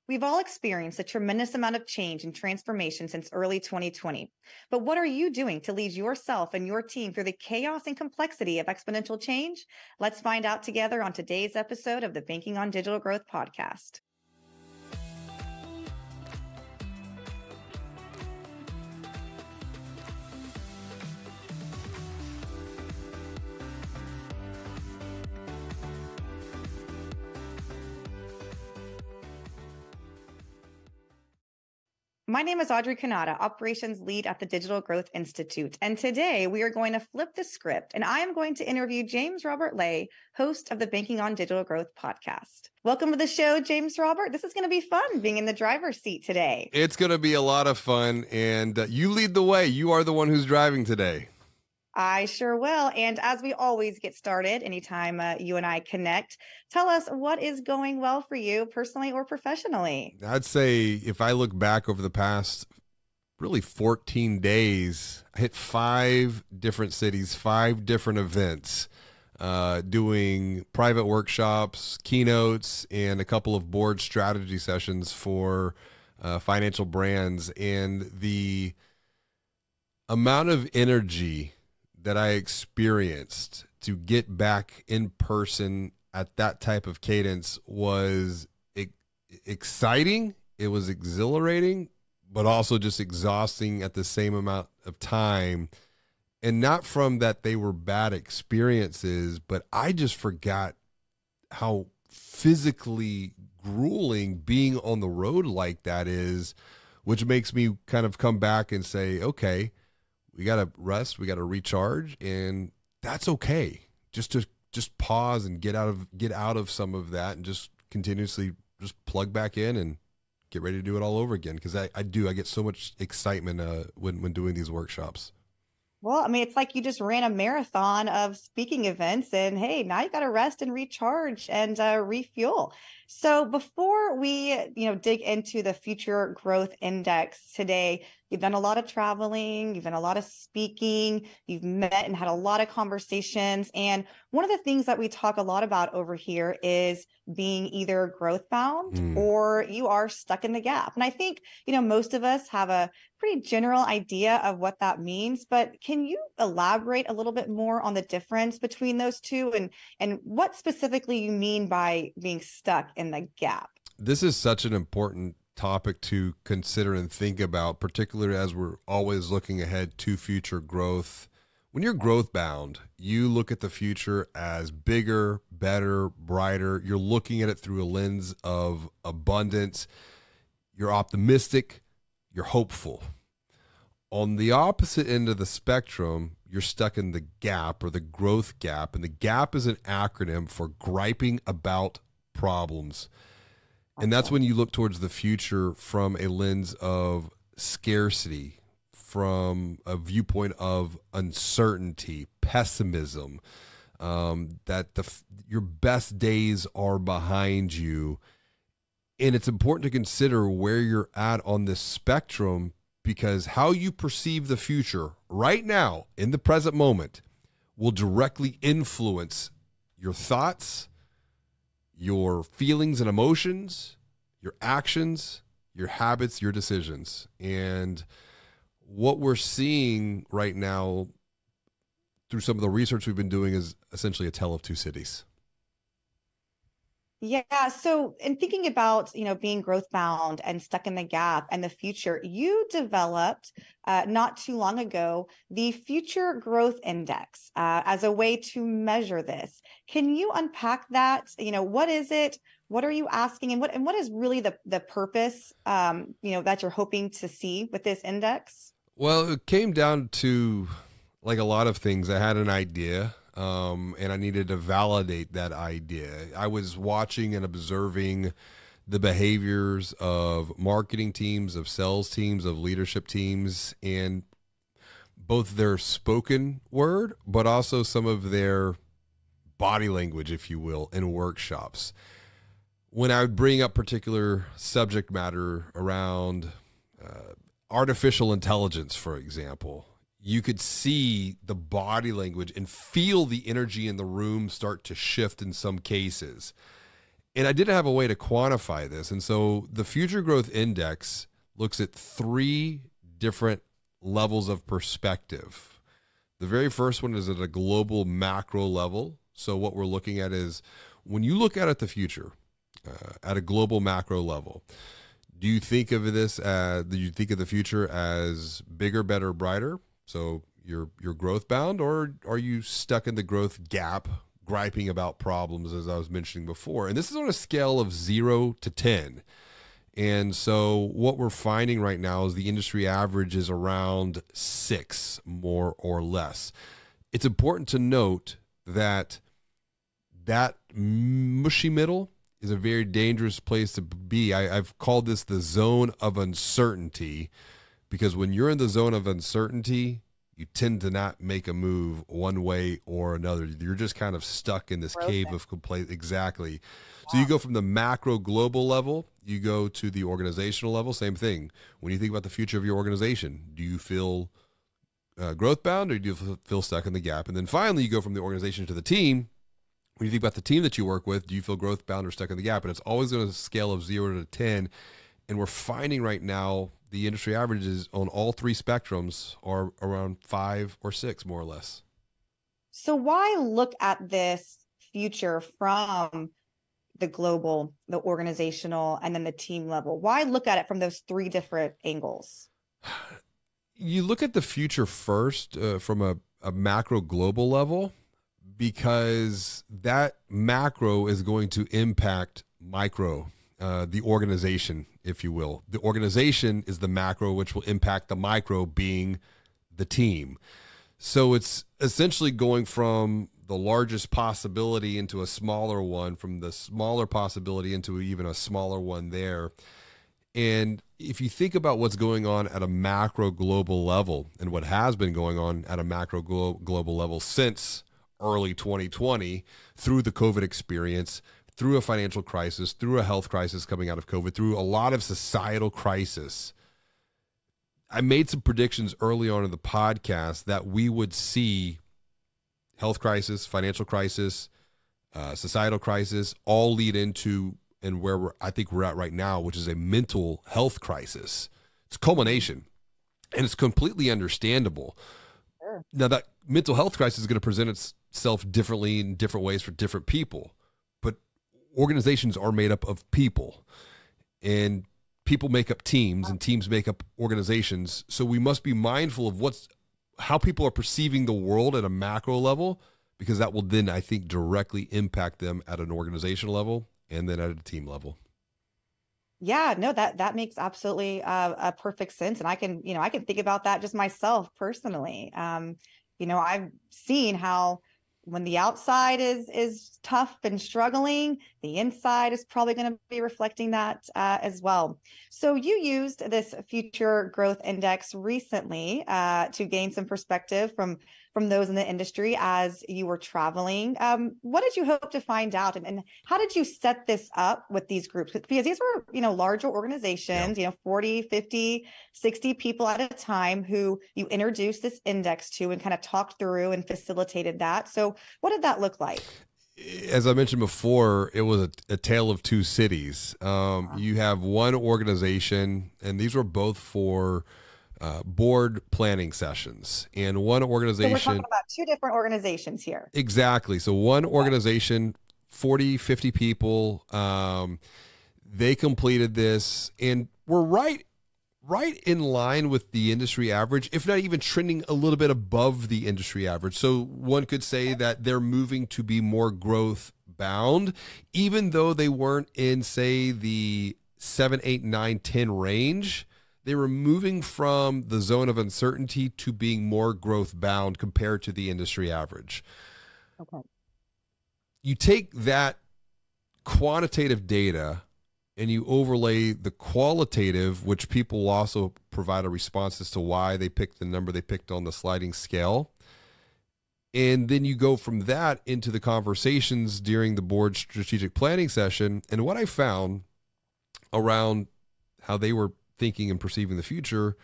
We've all experienced a tremendous amount of change and transformation since early 2020. But what are you doing to lead yourself and your team through the chaos and complexity of exponential change? Let's find out together on today's episode of the Banking on Digital Growth podcast. My name is Audrey Cannata, Operations Lead at the Digital Growth Institute. And today we are going to flip the script and I am going to interview James Robert Lay, host of the Banking on Digital Growth podcast. Welcome to the show, James Robert. This is going to be fun being in the driver's seat today. It's going to be a lot of fun. And you lead the way. You are the one who's driving today. I sure will. And as we always get started, anytime you and I connect, tell us what is going well for you personally or professionally. I'd say if I look back over the past really 14 days, I hit 5 different cities, 5 different events, doing private workshops, keynotes, and a couple of board strategy sessions for financial brands. And the amount of energy that I experienced to get back in person at that type of cadence was exciting. It was exhilarating, but also just exhausting at the same amount of time. And not from that they were bad experiences, but I just forgot how physically grueling being on the road like that is, which makes me kind of come back and say, okay, we got to rest, we got to recharge, and that's okay. Just pause and get out of some of that and just continuously just plug back in and get ready to do it all over again. Because I get so much excitement when doing these workshops. Well, I mean, it's like you just ran a marathon of speaking events and hey, now you got to rest and recharge and refuel. So before we, dig into the Future Growth Index today, you've done a lot of traveling, you've done a lot of speaking, you've met and had a lot of conversations. And one of the things that we talk a lot about over here is being either growth bound or you are stuck in the gap. And I think, most of us have a pretty general idea of what that means, but can you elaborate a little bit more on the difference between those two and what specifically you mean by being stuck in the gap? This is such an important topic to consider and think about, particularly as we're always looking ahead to future growth. When you're growth bound, you look at the future as bigger, better, brighter. You're looking at it through a lens of abundance. You're optimistic. You're hopeful. On the opposite end of the spectrum, you're stuck in the gap or the growth gap. And the gap is an acronym for griping about problems. And that's when you look towards the future from a lens of scarcity, from a viewpoint of uncertainty, pessimism, that your best days are behind you. And it's important to consider where you're at on this spectrum, because how you perceive the future right now in the present moment will directly influence your thoughts, your feelings and emotions, your actions, your habits, your decisions. And what we're seeing right now through some of the research we've been doing is essentially a tale of two cities. Yeah. So in thinking about, being growth bound and stuck in the gap and the future, you developed not too long ago, the Future Growth Index as a way to measure this. Can you unpack that? What is it? What are you asking? And what is really the purpose, that you're hoping to see with this index? Well, it came down to, like a lot of things, I had an idea. And I needed to validate that idea. I was watching and observing the behaviors of marketing teams, of sales teams, of leadership teams, and both their spoken word, but also some of their body language, if you will, in workshops. When I would bring up particular subject matter around artificial intelligence, for example, you could see the body language and feel the energy in the room start to shift in some cases. And I didn't have a way to quantify this. And so the Future Growth Index looks at three different levels of perspective. The very first one is at a global macro level. So what we're looking at is when you look at the future at a global macro level, do you think of this do you think of the future as bigger, better, brighter? So you're growth bound, or are you stuck in the growth gap, griping about problems, as I was mentioning before? And this is on a scale of 0 to 10. And so what we're finding right now is the industry average is around 6, more or less. It's important to note that that mushy middle is a very dangerous place to be. I've called this the zone of uncertainty, because when you're in the zone of uncertainty, you tend to not make a move one way or another. You're just kind of stuck in this cave of complaint. Exactly. So you go from the macro global level, you go to the organizational level, same thing. When you think about the future of your organization, do you feel growth bound, or do you feel stuck in the gap? And then finally, you go from the organization to the team. When you think about the team that you work with, do you feel growth bound or stuck in the gap? And it's always on a scale of 0 to 10. And we're finding right now the industry averages on all three spectrums are around 5 or 6, more or less. So why look at this future from the global, the organizational, and then the team level? Why look at it from those three different angles? You look at the future first from a macro global level, because that macro is going to impact micro, the organization, if you will. The organization is the macro, which will impact the micro, being the team. So it's essentially going from the largest possibility into a smaller one, from the smaller possibility into even a smaller one there. And if you think about what's going on at a macro global level, and what has been going on at a macro global level since early 2020, through the COVID experience, through a financial crisis, through a health crisis coming out of COVID, through a lot of societal crisis, I made some predictions early on in the podcast that we would see health crisis, financial crisis, societal crisis, all lead into, and where I think we're at right now, which is a mental health crisis. It's a culmination, and it's completely understandable. Sure. Now, that mental health crisis is going to present itself differently in different ways for different people, but organizations are made up of people, and people make up teams, and teams make up organizations. So we must be mindful of how people are perceiving the world at a macro level, because that will then, I think, directly impact them at an organizational level and then at a team level. Yeah, no, that makes absolutely a perfect sense. And I can think about that just myself personally. I've seen how when the outside is tough and struggling, the inside is probably going to be reflecting that as well. So you used this future growth index recently to gain some perspective from those in the industry as you were traveling. What did you hope to find out, and how did you set this up with these groups? Because these were, larger organizations, 40, 50, 60 people at a time who you introduced this index to and kind of talked through and facilitated that. So what did that look like? As I mentioned before, it was a tale of two cities. You have one organization, and these were both for board planning sessions, and one organization. So we're talking about two different organizations here. Exactly. So one organization, 40, 50 people, they completed this and were right in line with the industry average, if not even trending a little bit above the industry average. So one could say that they're moving to be more growth bound, even though they weren't in, say, the 7, 8, 9, 10 range. They were moving from the zone of uncertainty to being more growth bound compared to the industry average. Okay. You take that quantitative data and you overlay the qualitative, which people also provide a response as to why they picked the number they picked on the sliding scale. And then you go from that into the conversations during the board strategic planning session. And what I found around how they were thinking and perceiving the future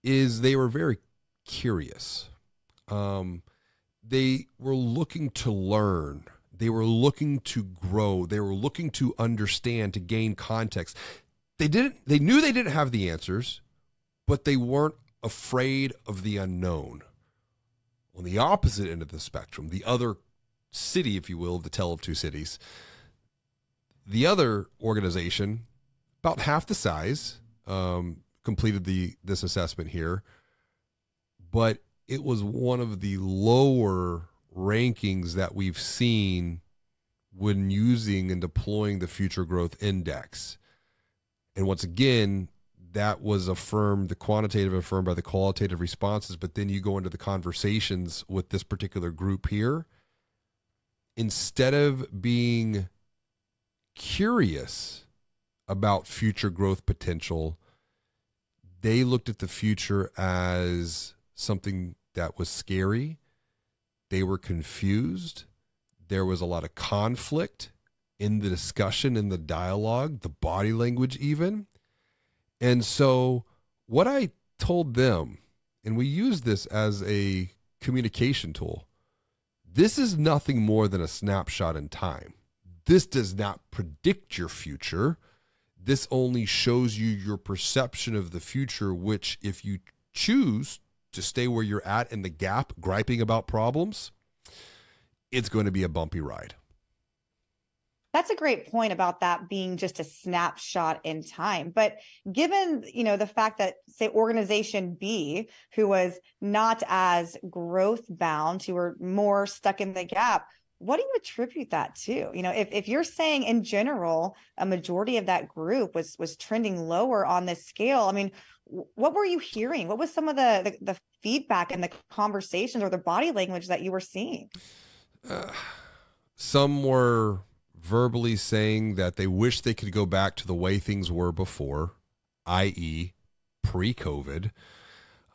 is they were very curious. They were looking to learn. They were looking to grow. They were looking to understand, to gain context. They knew they didn't have the answers, but they weren't afraid of the unknown. On the opposite end of the spectrum, the other city, if you will, the tale of two cities, the other organization, about half the size, completed this assessment here, but it was one of the lower rankings that we've seen when using and deploying the Future Growth Index. And once again, that was affirmed, the quantitative affirmed by the qualitative responses, but then you go into the conversations with this particular group here. Instead of being curious about future growth potential, they looked at the future as something that was scary. They were confused. There was a lot of conflict in the discussion, in the dialogue, the body language even. And so what I told them, and we use this as a communication tool, this is nothing more than a snapshot in time. This does not predict your future. This only shows you your perception of the future, which if you choose to stay where you're at in the gap, griping about problems, it's going to be a bumpy ride. That's a great point about that being just a snapshot in time. But given, the fact that, say, organization B, who was not as growth bound, who were more stuck in the gap, what do you attribute that to? If you're saying in general, a majority of that group was trending lower on this scale, I mean, what were you hearing? What was some of the feedback and the conversations or the body language that you were seeing? Some were verbally saying that they wish they could go back to the way things were before, i.e. pre-COVID.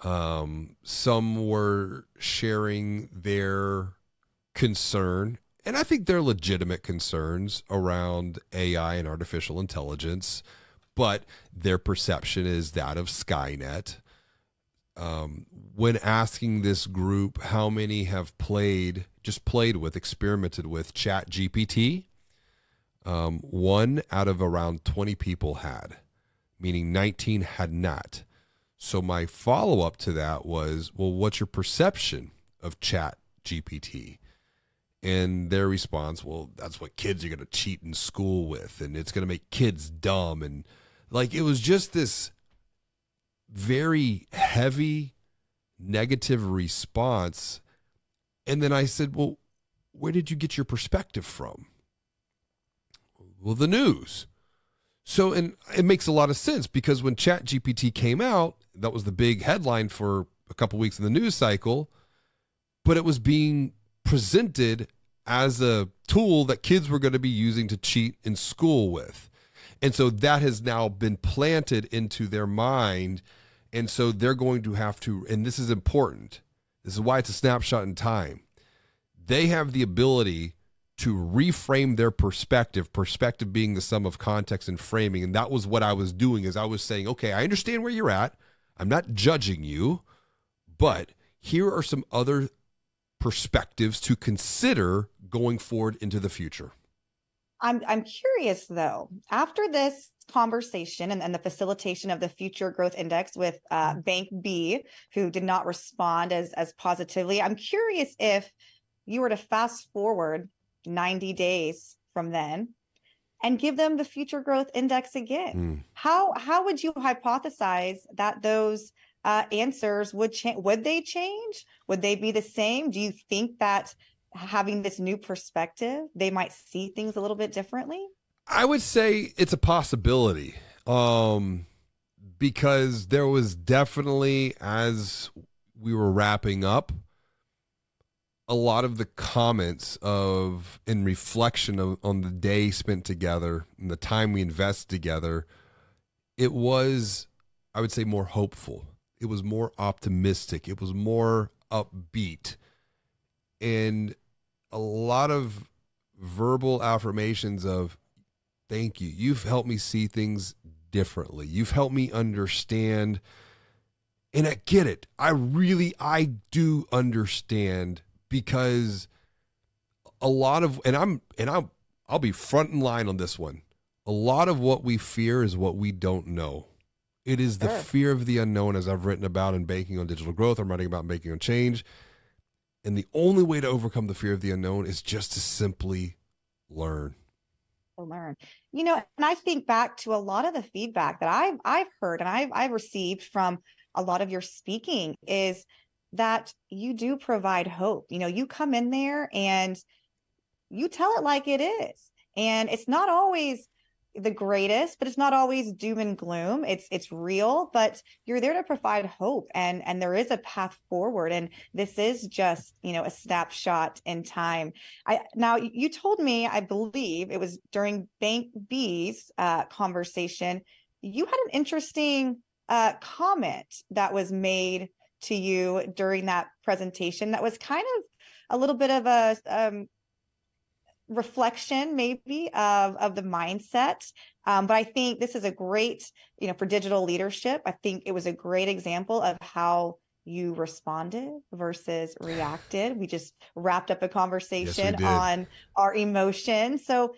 Some were sharing their concern, and I think they're legitimate concerns around AI and artificial intelligence, but their perception is that of Skynet. When asking this group how many have experimented with ChatGPT, 1 out of around 20 people had, meaning 19 had not. So my follow-up to that was, well, what's your perception of ChatGPT? And their response, well, that's what kids are going to cheat in school with, and it's going to make kids dumb. And it was just this very heavy negative response. And then I said, well, where did you get your perspective from? Well, the news. So, and it makes a lot of sense because when ChatGPT came out, that was the big headline for a couple weeks in the news cycle, but it was being presented as a tool that kids were going to be using to cheat in school with. And so that has now been planted into their mind. And so they're going to have to, and this is important, this is why it's a snapshot in time. They have the ability to reframe their perspective being the sum of context and framing. And that was what I was doing, is I was saying, okay, I understand where you're at. I'm not judging you, but here are some other perspectives to consider going forward into the future. I'm curious though, after this conversation and the facilitation of the Future Growth Index with Bank B, who did not respond as positively, I'm curious if you were to fast forward 90 days from then and give them the Future Growth Index again. How would you hypothesize that those answers would change? Would they change? Would they be the same? Do you think that having this new perspective, they might see things a little bit differently? I would say it's a possibility, because there was definitely, as we were wrapping up, a lot of the comments in reflection on the day spent together and the time we invest together, it was, I would say, more hopeful. It was more optimistic. It was more upbeat. And a lot of verbal affirmations of, thank you. You've helped me see things differently. You've helped me understand. And I get it. I do understand, because a lot of, I'll be front in line on this one. A lot of what we fear is what we don't know. It is the Sure. fear of the unknown, as I've written about in Banking on Digital Growth. I'm writing about Banking on Change. And the only way to overcome the fear of the unknown is just to simply learn. To learn. And I think back to a lot of the feedback that I've heard and I've received from a lot of your speaking is that you do provide hope. You come in there and you tell it like it is. And it's not always the greatest, but it's not always doom and gloom. It's real, but you're there to provide hope, and there is a path forward. And this is just, a snapshot in time. Now you told me, I believe it was during Bank B's conversation, you had an interesting comment that was made to you during that presentation that was kind of a little bit of a reflection maybe of the mindset. But I think this is a great, for digital leadership, I think it was a great example of how you responded versus reacted. We just wrapped up a conversation on our emotions. So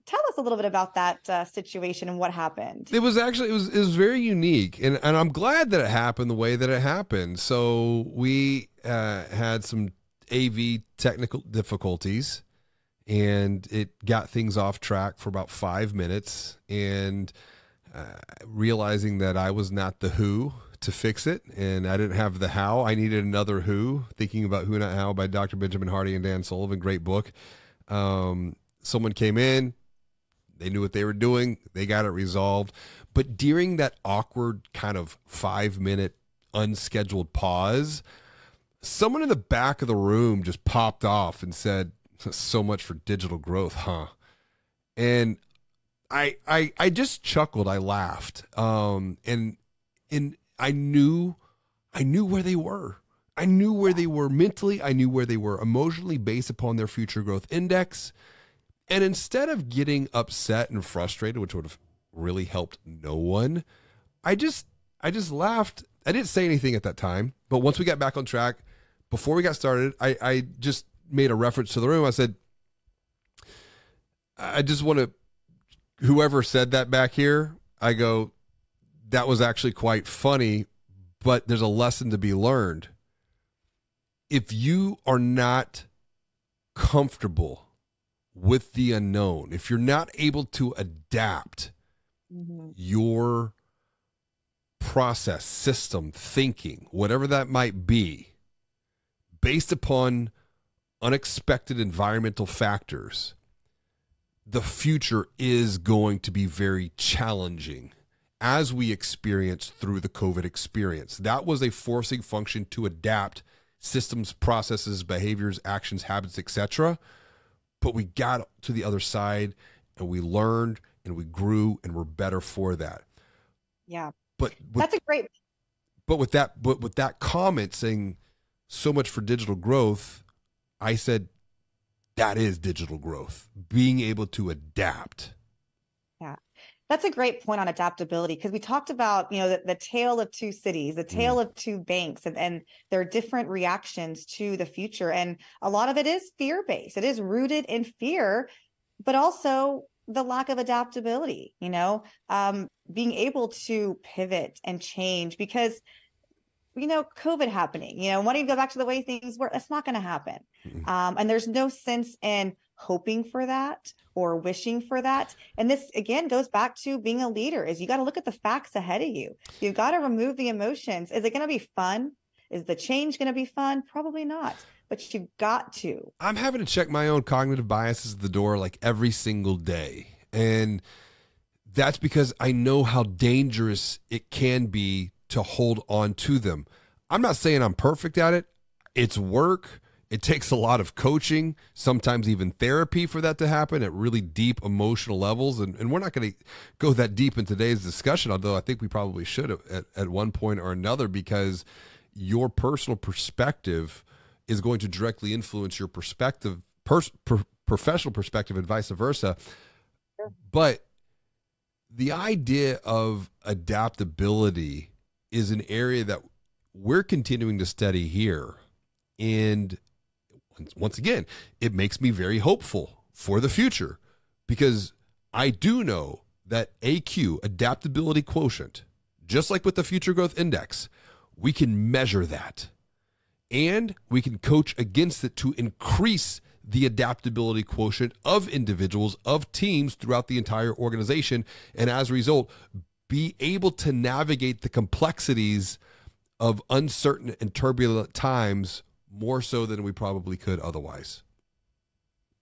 tell us a little bit about that situation and what happened. It was actually, it was very unique. And I'm glad that it happened the way that it happened. So we had some AV technical difficulties, and it got things off track for about 5 minutes, and realizing that I was not the who to fix it, and I didn't have the how. I needed another who, thinking about Who Not How by Dr. Benjamin Hardy and Dan Sullivan. Great book. Someone came in, they knew what they were doing, they got it resolved. But during that awkward kind of 5-minute unscheduled pause, someone in the back of the room just popped off and said, "So much for digital growth, huh?" And I just chuckled. I laughed. And I knew where they were. I knew where they were mentally. I knew where they were emotionally based upon their future growth index. And instead of getting upset and frustrated, which would have really helped no one, I just laughed. I didn't say anything at that time, but once we got back on track, before we got started, I just made a reference to the room. I said, I just want to, whoever said that back here, I go, that was actually quite funny, but there's a lesson to be learned. If you are not comfortable with the unknown, if you're not able to adapt your process, system, thinking, whatever that might be, based upon unexpected environmental factors, the future is going to be very challenging, as we experienced through the COVID experience. That was a forcing function to adapt systems, processes, behaviors, actions, habits, etc. But we got to the other side, and we learned, and we grew, and we're better for that. Yeah. But that's a great. But with that comment saying so much for digital growth, I said, that is digital growth, being able to adapt. Yeah, that's a great point on adaptability, because we talked about, the tale of two cities, the tale of two banks, and their different reactions to the future. And a lot of it is fear-based. It is rooted in fear, but also the lack of adaptability, being able to pivot and change, because COVID happening, wanting to go back to the way things were, that's not going to happen. And there's no sense in hoping for that or wishing for that. And this, again, goes back to being a leader, is you got to look at the facts ahead of you. You've got to remove the emotions. Is it going to be fun? Is the change going to be fun? Probably not, but you've got to. I'm having to check my own cognitive biases at the door like every single day. And that's because I know how dangerous it can be to hold on to them. I'm not saying I'm perfect at it. It's work. It takes a lot of coaching, sometimes even therapy for that to happen at really deep emotional levels. And we're not going to go that deep in today's discussion, although I think we probably should at one point or another, because your personal perspective is going to directly influence your perspective, professional perspective, and vice versa. But the idea of adaptability is an area that we're continuing to study here. And And once again, it makes me very hopeful for the future because I do know that AQ, adaptability quotient, just like with the future growth index, we can measure that and we can coach against it to increase the adaptability quotient of individuals, of teams throughout the entire organization. And as a result, be able to navigate the complexities of uncertain and turbulent times more so than we probably could otherwise.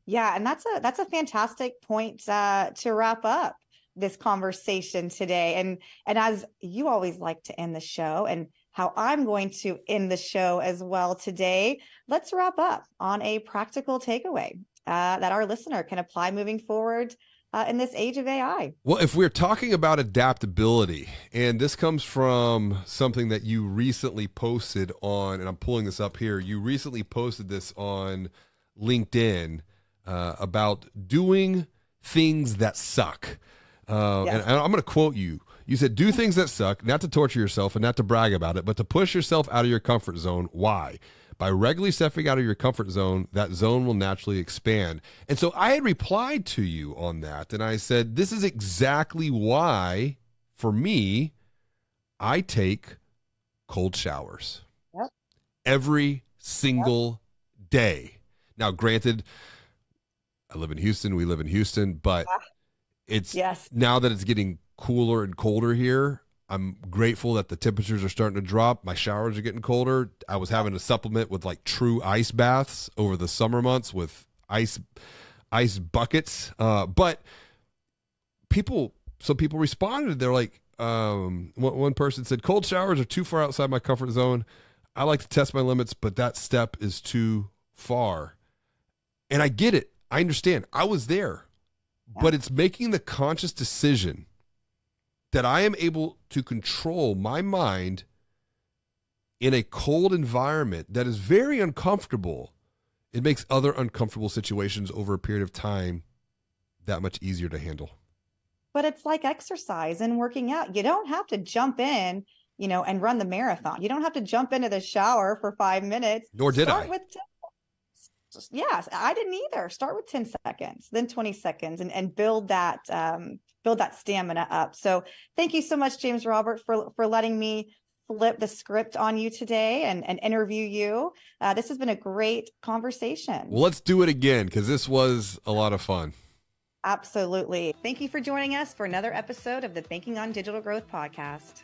Yeah, and that's a fantastic point to wrap up this conversation today. And as you always like to end the show, and how I'm going to end the show as well today, let's wrap up on a practical takeaway that our listener can apply moving forward in this age of AI. Well, if we're talking about adaptability, and this comes from something that you recently posted on, and I'm pulling this up here, you recently posted this on LinkedIn about doing things that suck. And I'm going to quote you. You said, do things that suck, not to torture yourself and not to brag about it, but to push yourself out of your comfort zone. Why? By regularly stepping out of your comfort zone, that zone will naturally expand. And so I had replied to you on that, and I said, this is exactly why, for me, I take cold showers every single day. Now, granted, I live in Houston, we live in Houston, but it's now that it's getting cooler and colder here, I'm grateful that the temperatures are starting to drop. My showers are getting colder. I was having to supplement with like true ice baths over the summer months with ice buckets. But some people responded. They're like, one person said, cold showers are too far outside my comfort zone. I like to test my limits, but that step is too far. And I get it. I understand. I was there. But it's making the conscious decision that I am able to control my mind in a cold environment that is very uncomfortable. It makes other uncomfortable situations over a period of time that much easier to handle. But it's like exercise and working out. You don't have to jump in, and run the marathon. You don't have to jump into the shower for 5 minutes. Nor did I. Yes, I didn't either. Start with 10 seconds, then 20 seconds, and build that stamina up. So thank you so much, James Robert, for letting me flip the script on you today and interview you. This has been a great conversation. Well, let's do it again because this was a lot of fun. Absolutely. Thank you for joining us for another episode of the Banking on Digital Growth podcast.